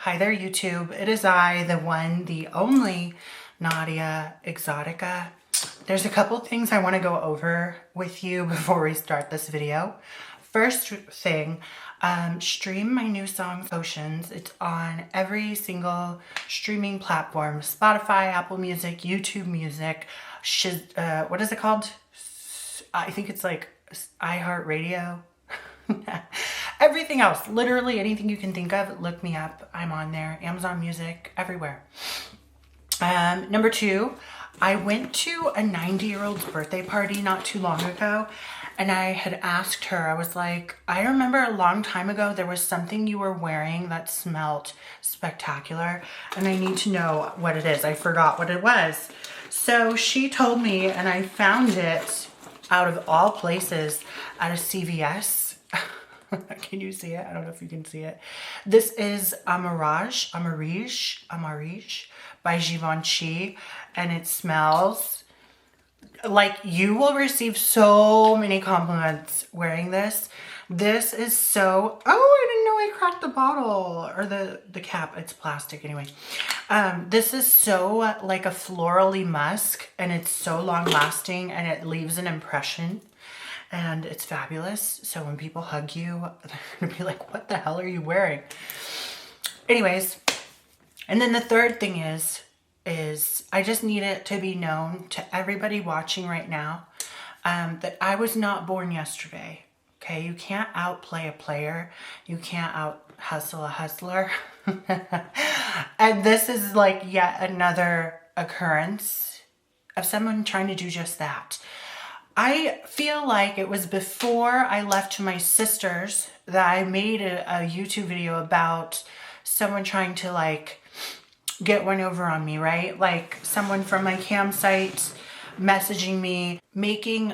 Hi there, YouTube. It is I, the one, the only Naudia Exotica. There's a couple things I want to go over with you before we start this video. First thing, stream my new song, Oceans. It's on every single streaming platform. Spotify, Apple Music, YouTube Music, what is it called? I think it's like iHeartRadio. Everything else, literally anything you can think of, look me up. I'm on there. Amazon Music, everywhere. Number two, I went to a 90-year-old's birthday party not too long ago, and I had asked her, I was like, I remember a long time ago there was something you were wearing that smelled spectacular, and I need to know what it is. I forgot what it was. So she told me, and I found it out of all places at a CVS. Can you see it? I don't know if you can see it. This is Amarage by Givenchy, and it smells like you will receive so many compliments wearing this. This is so, oh, I didn't know I cracked the bottle or the cap. It's plastic anyway. This is so like a florally musk, and it's so long lasting, and it leaves an impression. And it's fabulous. So when people hug you, they're gonna be like, what the hell are you wearing? Anyways, and then the third thing is I just need it to be known to everybody watching right now that I was not born yesterday. Okay, you can't outplay a player. You can't out hustle a hustler. And this is like yet another occurrence of someone trying to do just that. I feel like it was before I left to my sister's that I made a YouTube video about someone trying to like get one over on me, right? Like someone from my campsite messaging me,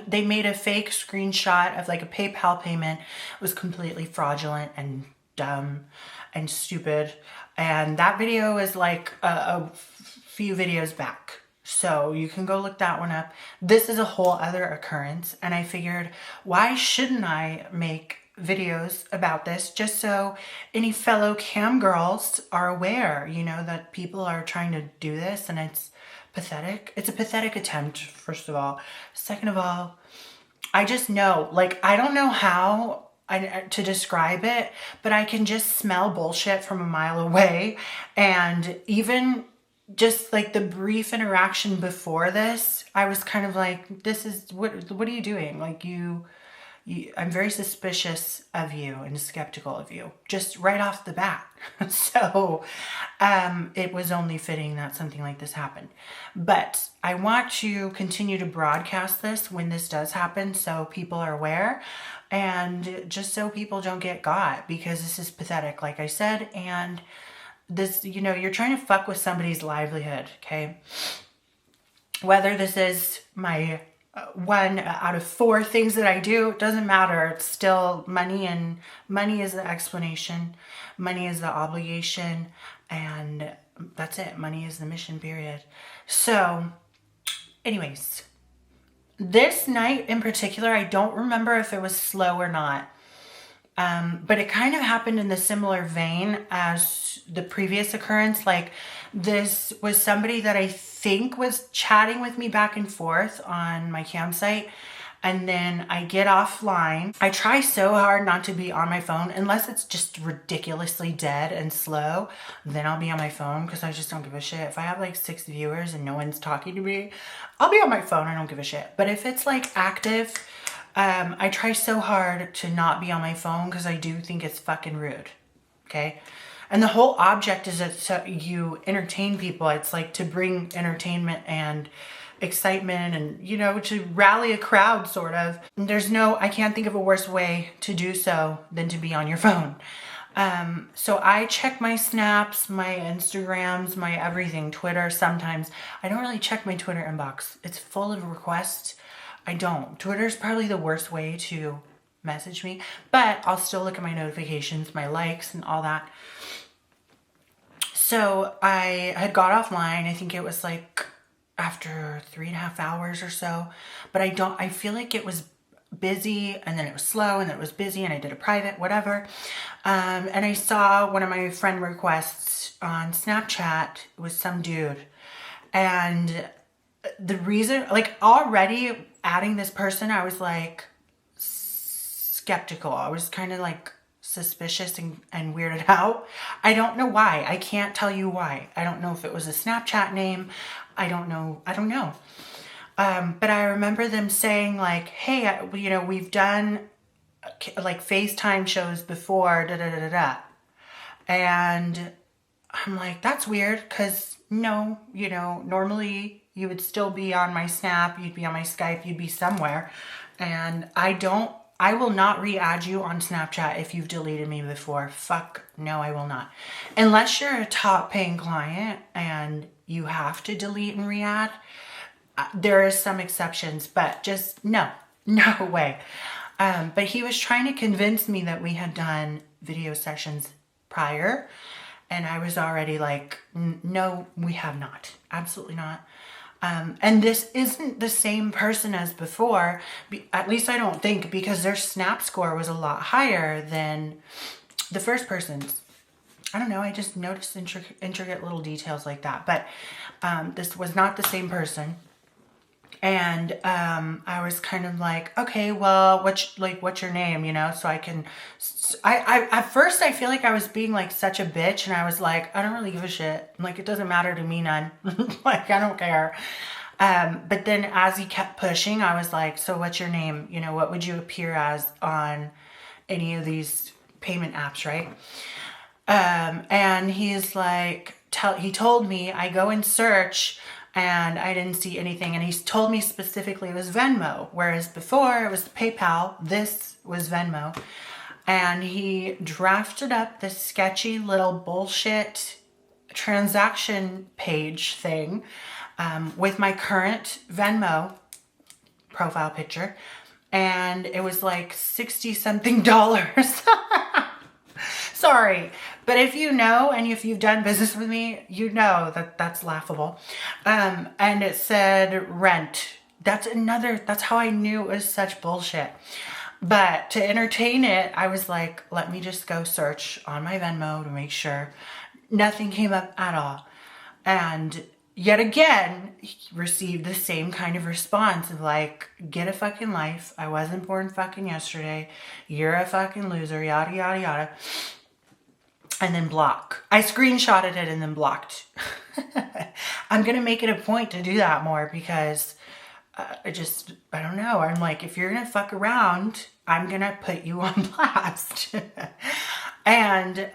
they made a fake screenshot of like a PayPal payment. It was completely fraudulent and dumb and stupid. And that video is like a few videos back. So you can go look that one up. This is a whole other occurrence, and I figured, why shouldn't I make videos about this just so any fellow cam girls are aware, you know, that people are trying to do this, and it's pathetic. It's a pathetic attempt, first of all. Second of all, I just know, like, I don't know how to describe it, but I can just smell bullshit from a mile away. And even just like the brief interaction before this, I was kind of like, this is, what are you doing? Like I'm very suspicious of you and skeptical of you, just right off the bat. So it was only fitting that something like this happened. But I want to continue to broadcast this when this does happen so people are aware, and just so people don't get got, because this is pathetic, like I said, and this, you know, you're trying to fuck with somebody's livelihood, okay? Whether this is my one out of 4 things that I do, it doesn't matter. It's still money, and money is the explanation. Money is the obligation, and that's it. Money is the mission, period. So, anyways, this night in particular, I don't remember if it was slow or not. But it kind of happened in the similar vein as the previous occurrence. Like, this was somebody that I think was chatting with me back and forth on my campsite, and then I get offline. I try so hard not to be on my phone unless it's just ridiculously dead and slow. Then I'll be on my phone because I just don't give a shit. If I have like 6 viewers and no one's talking to me, I'll be on my phone. I don't give a shit. But if it's like active, I try so hard to not be on my phone because I do think it's fucking rude, okay? And the whole object is that so you entertain people. It's like to bring entertainment and excitement and, you know, to rally a crowd, sort of. And I can't think of a worse way to do so than to be on your phone. So I check my snaps, my Instagrams, my everything, Twitter sometimes. I don't really check my Twitter inbox. It's full of requests. I don't. Twitter's probably the worst way to message me, but I'll still look at my notifications, my likes, and all that. So I had got offline. I think it was like after 3.5 hours or so, but I feel like it was busy, and then it was slow, and then it was busy, and I did a private, whatever. And I saw one of my friend requests on Snapchat was some dude. And the reason, like, already adding this person, I was like skeptical. I was kind of like suspicious and weirded out. I don't know why. I can't tell you why. I don't know if it was a Snapchat name. I don't know. But I remember them saying like, hey, you know, we've done like FaceTime shows before, da da da da da. And I'm like, that's weird, because no, you know, normally you would still be on my Snap, you'd be on my Skype, you'd be somewhere. And I will not re-add you on Snapchat if you've deleted me before. Fuck, no, I will not. Unless you're a top paying client and you have to delete and re-add, there is some exceptions, but just no way. But he was trying to convince me that we had done video sessions prior. And I was already like, no, we have not. Absolutely not. And this isn't the same person as before. At least I don't think, because their Snap score was a lot higher than the first person's. I don't know. I just noticed intricate little details like that. But this was not the same person. And I was kind of like, okay, well, what's your name, you know? So I can, at first I feel like I was being like such a bitch, and I was like, I don't really give a shit. Like, it doesn't matter to me none. Like, I don't care. But then as he kept pushing, I was like, so what's your name? You know, what would you appear as on any of these payment apps, right? And he's like, he told me, I go and search, and I didn't see anything. And he told me specifically it was Venmo, whereas before it was PayPal. This was Venmo. And he drafted up this sketchy little bullshit transaction page thing with my current Venmo profile picture. And it was like $60 something. Sorry, but if you know, and if you've done business with me, you know that that's laughable. And it said rent. That's how I knew it was such bullshit. But to entertain it, I was like, let me just go search on my Venmo to make sure. Nothing came up at all. And yet again, he received the same kind of response of like, get a fucking life. I wasn't born fucking yesterday. You're a fucking loser, yada, yada, yada. And then block. I screenshotted it and then blocked. I'm going to make it a point to do that more, because I don't know. I'm like, if you're going to fuck around, I'm going to put you on blast. And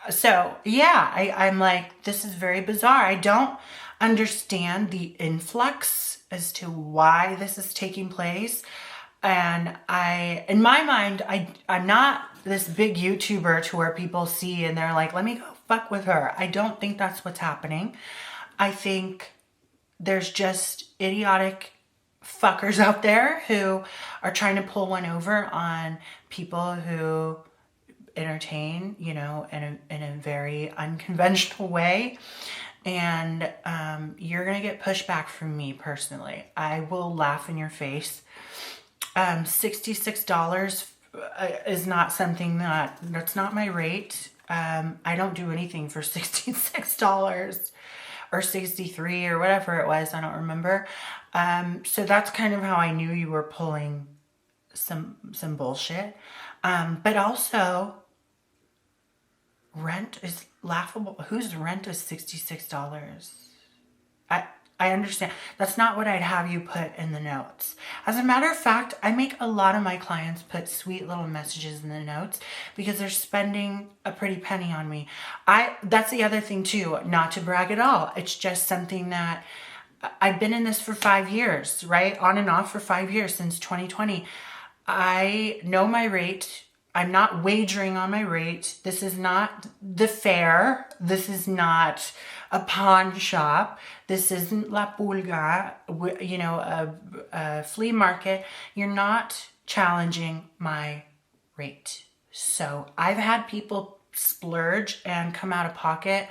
so, yeah, I'm like, this is very bizarre. I don't understand the influx as to why this is taking place. And in my mind, I'm not this big YouTuber to where people see and they're like, let me go fuck with her. I don't think that's what's happening. I think there's just idiotic fuckers out there who are trying to pull one over on people who entertain, you know, in a very unconventional way. And you're going to get pushback from me personally. I will laugh in your face. $66 is not something that's not my rate. I don't do anything for $66 or 63 or whatever it was. I don't remember. So that's kind of how I knew you were pulling some bullshit. But also, rent is laughable. Whose rent is $66? I understand. That's not what I'd have you put in the notes. As a matter of fact, I make a lot of my clients put sweet little messages in the notes because they're spending a pretty penny on me. That's the other thing too, not to brag at all. It's just something that I've been in this for 5 years, right? On and off for 5 years, since 2020. I know my rate. I'm not wagering on my rate. This is not the fair. This is not a pawn shop. This isn't La Pulga, you know, a flea market. You're not challenging my rate. So I've had people splurge and come out of pocket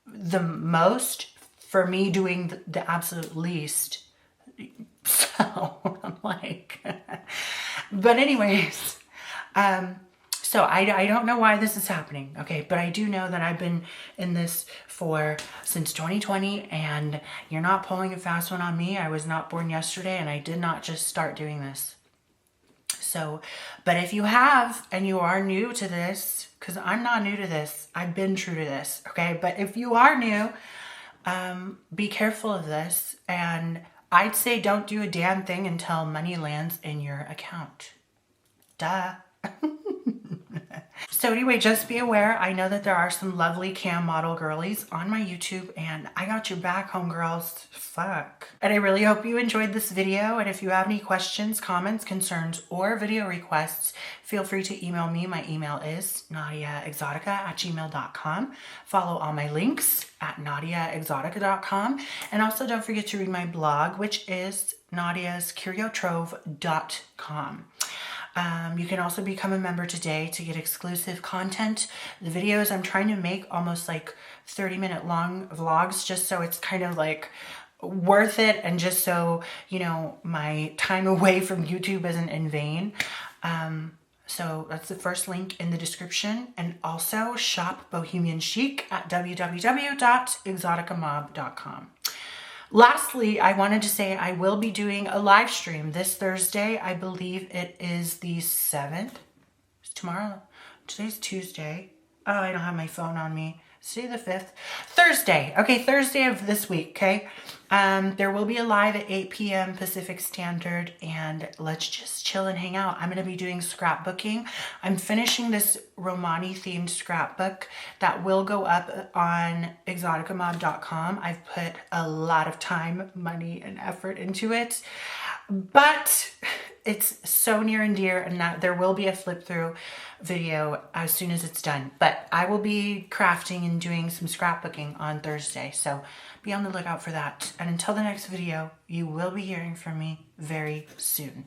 the most for me doing the absolute least. So I'm like, but anyways, so I don't know why this is happening, okay? But I do know that I've been in this since 2020, and you're not pulling a fast one on me. I was not born yesterday, and I did not just start doing this. So, but if you have, and you are new to this, because I'm not new to this, I've been true to this, okay? But if you are new, be careful of this, and I'd say don't do a damn thing until money lands in your account. Duh. So anyway, just be aware. I know that there are some lovely cam model girlies on my YouTube, and I got your back, homegirls. Fuck. And I really hope you enjoyed this video. And if you have any questions, comments, concerns, or video requests, feel free to email me. My email is naudiaexotica@gmail.com. Follow all my links at naudiaexotica.com. And also don't forget to read my blog, which is naudiascuriotrove.com. You can also become a member today to get exclusive content. The videos I'm trying to make almost like 30-minute long vlogs, just so it's kind of like worth it, and just so, you know, my time away from YouTube isn't in vain. So that's the first link in the description. And also shop Bohemian Chic at www.exoticamob.com. Lastly, I wanted to say I will be doing a live stream this Thursday. I believe it is the 7th. It's tomorrow. Today's Tuesday. Oh, I don't have my phone on me. It's today the 5th. Thursday. Okay, Thursday of this week, okay? There will be a live at 8 p.m. Pacific Standard, and let's just chill and hang out. I'm going to be doing scrapbooking. I'm finishing this Romani-themed scrapbook that will go up on exoticamob.com. I've put a lot of time, money, and effort into it, but it's so near and dear, and that there will be a flip through video as soon as it's done. But I will be crafting and doing some scrapbooking on Thursday, so be on the lookout for that. And until the next video, you will be hearing from me very soon.